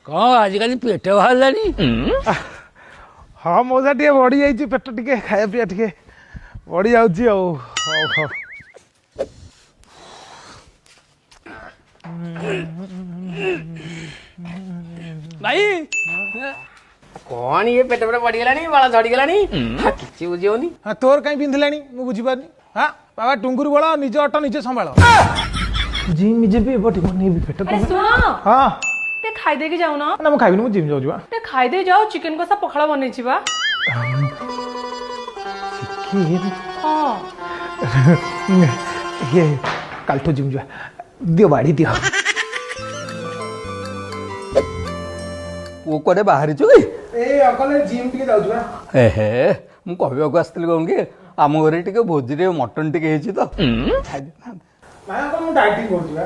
कौन आजिकल पेट बाहर हाँ मौजा टे बढ़ी जाइए पेट टे खाया पीया टे बढ़ी जाऊँगी भाई कौन ये पेट पेट बढ़ीगलानी बाला झड़ीगलानी किसी बुझेनि। हाँ तोर कहीं पिंधिलानी मु बुझीपारनी। हाँ बाबा टुंगुर बड़ा निज अट निजे संभाल जिम जीबी बट नहीं पेट अरे सुनो हाँ ते खाई दे के जाओ ना ना मुझे खाइबी जिम जाऊँ ते खाई दे जाओ चिकन कसा पखाड़ा बनै छिबा। हां ये कालठो जिम जा दियो बाड़ी दियो वो कोडे बाहर छु कि ए अकले जिम टिके जाऊ बा ए हे मु कहबा आस्तिल कोन के आम घरे टिके भोजी रे मटन टिके हेछि तो खाइ दे ना मु डाइटिंग करछु बा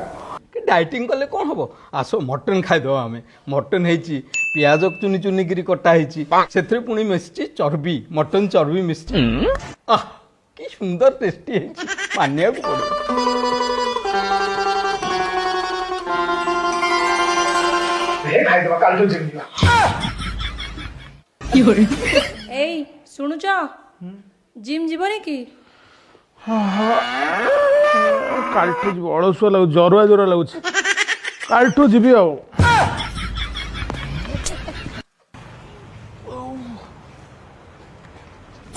कि डाइटिंग कले कौन हम आस मटन खाईद आम मटन होती पियाज चुनी चुनी गिरी कटा से पुणी मिसी चर्बी मटन चर्बी मिसी आह कि सुंदर टेस्टी मानिया पड़े। ए सुनुच जिम जीवनी कि कालठू जी अलसुआ लगुच जरुआ जरुआ लगुच कालठू जीवी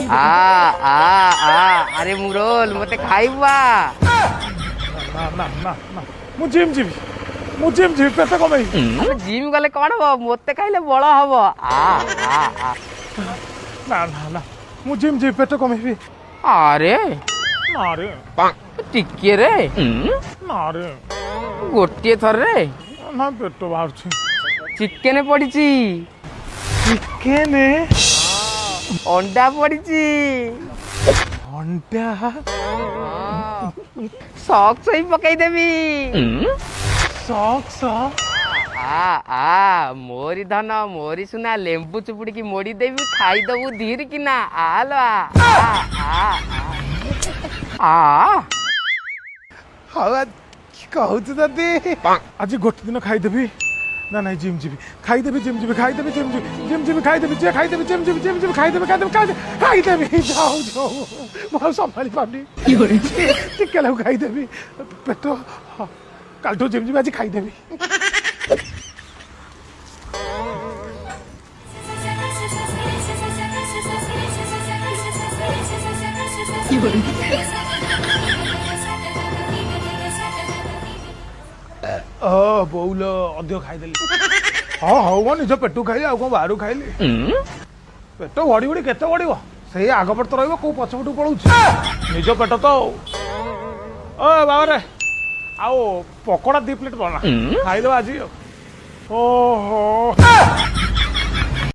आ अरे मुरोल मते खाइबा ना ना ना ना मु जिम जीवी पेट कमाई जिम गले कौन हो मते खाइले बड़ हबो आ ना ना ना मु जिम जीवी पेट कमाई अरे ना रे टिके रे ना रे गोटे थर रे ना पेट बाहर चिकेन पड़ीची चिकेन अंडा पड़ीची अंडा सॉक्स ही पकाई देवी सॉक्स मोरी धन मोरी सुना लेंबू चुपुड़ी की मोड़ी देवी खाई दबू धीर की ना आलो कहूँ दादी आज गोटे दिन खाईदेवी ना ना जिम जीवी खाईदेवी जिम जीवी खाईदेवी जिम जीवी जिम जीवी खाईदेवी जे खाईदेवी जिम जीवी जिम जीवी खाईदेवी खाईदेवी जाऊ जाऊ मैं संभाली पानी टिके लगू खाईदेवी पेट कालठू जिम जीवी आज खाईदेवी बोल अधिक खाईदेली हाँ हौ निज पेटू खाइली आउ कौन बाहर खाइली पेट बड़ी बड़ी केते बढ़ से आगपट तो रही कौ पछपटू पलाऊ निज पेट तो बाबा रे आओ पकोड़ा 2 प्लेट बना खाईदेव आज ओहो